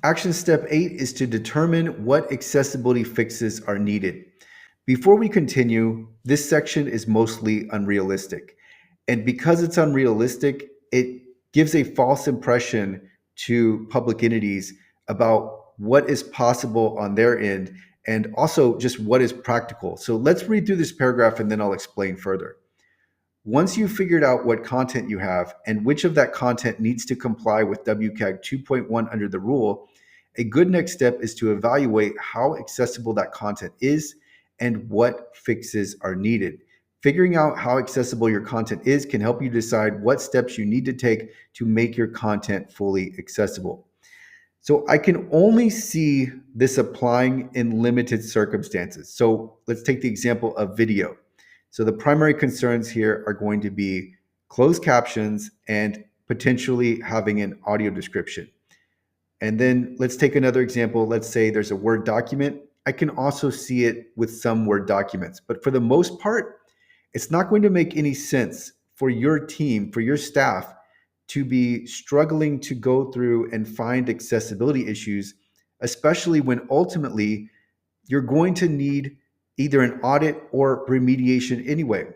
Action step 8 is to determine what accessibility fixes are needed. Before we continue, this section is mostly unrealistic. And because it's unrealistic, it gives a false impression to public entities about what is possible on their end and also just what is practical. So let's read through this paragraph and then I'll explain further. Once you've figured out what content you have and which of that content needs to comply with WCAG 2.1 under the rule, a good next step is to evaluate how accessible that content is and what fixes are needed. Figuring out how accessible your content is can help you decide what steps you need to take to make your content fully accessible. So I can only see this applying in limited circumstances. So let's take the example of video. So the primary concerns here are going to be closed captions and potentially having an audio description. And then let's take another example. Let's say there's a Word document. I can also see it with some Word documents, but for the most part, it's not going to make any sense for your team, for your staff to be struggling to go through and find accessibility issues, especially when ultimately you're going to need either an audit or remediation anyway.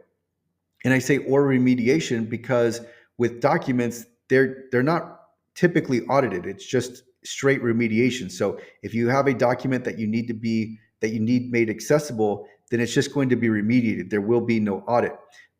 And I say or remediation because with documents, they're not typically audited. It's just straight remediation. So if you have a document that you need made accessible, then it's just going to be remediated. There will be no audit.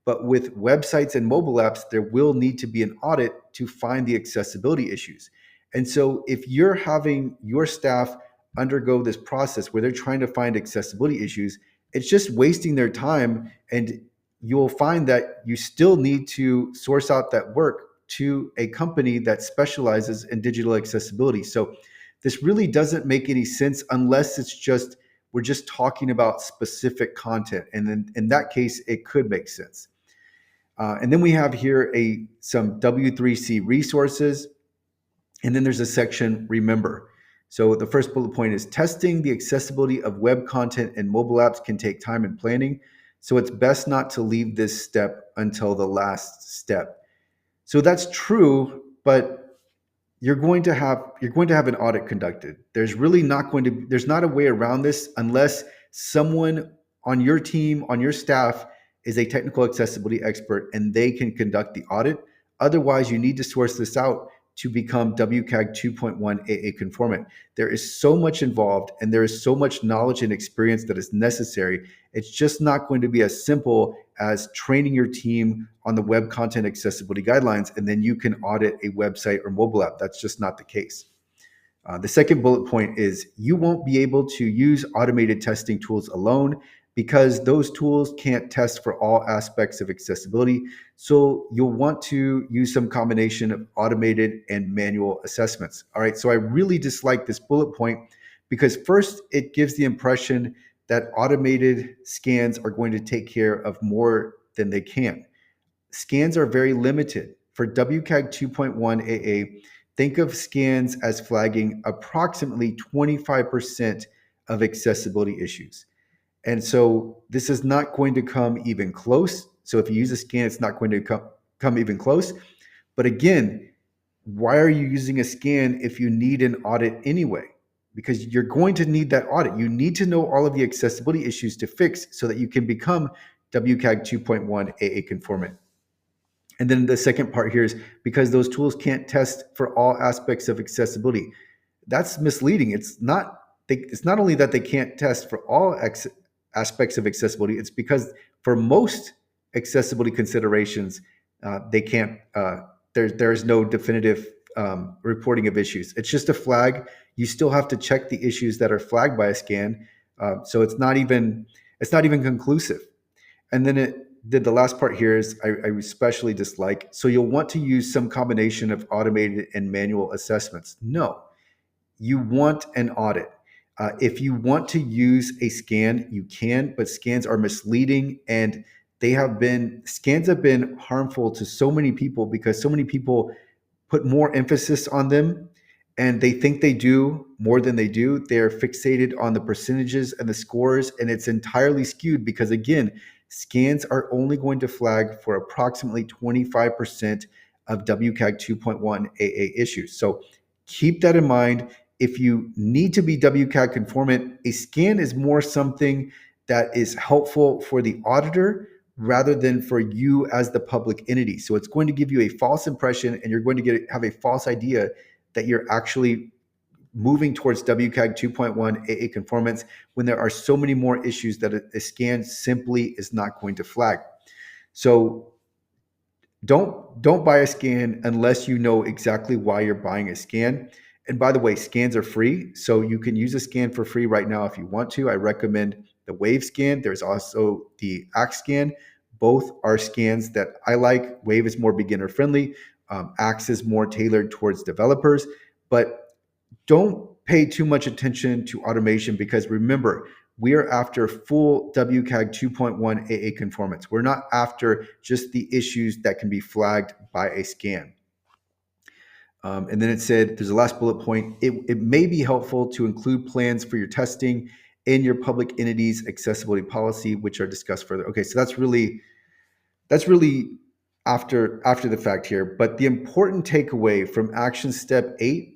But with websites and mobile apps, there will need to be an audit to find the accessibility issues. And so if you're having your staff undergo this process where they're trying to find accessibility issues, it's just wasting their time, and you'll find that you still need to source out that work to a company that specializes in digital accessibility. So this really doesn't make any sense unless we're just talking about specific content. And then in that case, it could make sense. And then we have here some W3C resources. And then there's a section, remember. So the first bullet point is testing the accessibility of web content and mobile apps can take time and planning. So it's best not to leave this step until the last step. So that's true, but you're going to have an audit conducted. There's not a way around this unless someone on your team, on your staff, is a technical accessibility expert and they can conduct the audit. Otherwise, you need to source this out to become WCAG 2.1 AA conformant. There is so much involved and there is so much knowledge and experience that is necessary. It's just not going to be as simple as training your team on the web content accessibility guidelines and then you can audit a website or mobile app. That's just not the case. The second bullet point is you won't be able to use automated testing tools alone because those tools can't test for all aspects of accessibility. So you'll want to use some combination of automated and manual assessments. All right, so I really dislike this bullet point because first, it gives the impression that automated scans are going to take care of more than they can. Scans are very limited. For WCAG 2.1 AA, think of scans as flagging approximately 25% of accessibility issues. And so this is not going to come even close. So if you use a scan, it's not going to come even close. But again, why are you using a scan if you need an audit anyway? Because you're going to need that audit. You need to know all of the accessibility issues to fix so that you can become WCAG 2.1 AA conformant. And then the second part here is because those tools can't test for all aspects of accessibility. That's misleading. It's not only that they can't test for all aspects of accessibility, it's because for most accessibility considerations, they can't, there's no definitive reporting of issues. It's just a flag. You still have to check the issues that are flagged by a scan. So it's not even conclusive. And then the last part here is I especially dislike. So you'll want to use some combination of automated and manual assessments. No, you want an audit. If you want to use a scan, you can, but scans are misleading and scans have been harmful to so many people because so many people put more emphasis on them and they think they do more than they do. They're fixated on the percentages and the scores, and it's entirely skewed because, again, scans are only going to flag for approximately 25% of WCAG 2.1 AA issues. So keep that in mind. if you need to be WCAG conformant, a scan is more something that is helpful for the auditor rather than for you as the public entity. So it's going to give you a false impression, and you're going to have a false idea that you're actually moving towards WCAG 2.1 AA conformance when there are so many more issues that a scan simply is not going to flag. So don't buy a scan unless you know exactly why you're buying a scan. And by the way, scans are free, so you can use a scan for free right now if you want to. I recommend the Wave scan. There's also the Axe scan. Both are scans that I like. Wave is more beginner friendly. Axe is more tailored towards developers. But don't pay too much attention to automation, because remember, we are after full WCAG 2.1 AA conformance. We're not after just the issues that can be flagged by a scan. And then it said, there's a last bullet point, it may be helpful to include plans for your testing in your public entity's accessibility policy, which are discussed further. Okay, so that's really after the fact here. But the important takeaway from action step 8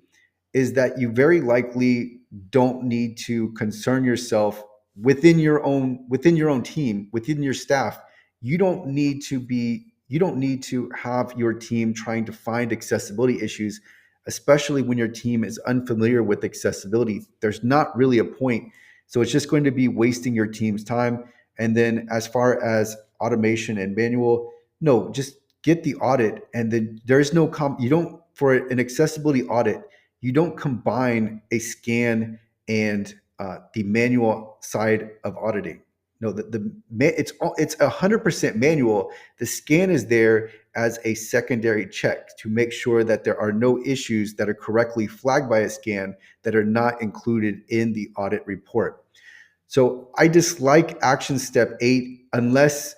is that you very likely don't need to concern yourself within your own team, within your staff. You don't need to have your team trying to find accessibility issues, especially when your team is unfamiliar with accessibility. There's not really a point. So it's just going to be wasting your team's time. And then as far as automation and manual, no, just get the audit. And then there's no you don't, for an accessibility audit, you don't combine a scan and the manual side of auditing. No, it's 100% manual. The scan is there as a secondary check to make sure that there are no issues that are correctly flagged by a scan that are not included in the audit report. So I dislike action step 8 unless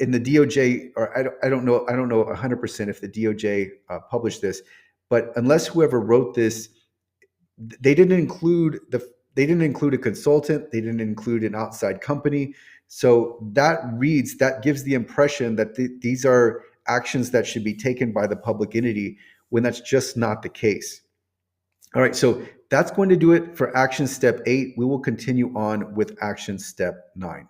in the DOJ, or I don't know 100% if the DOJ published this, but unless whoever wrote this, they didn't include a consultant, they didn't include an outside company. So that gives the impression that these are actions that should be taken by the public entity, when that's just not the case. All right, so that's going to do it for action step 8. We will continue on with action step 9.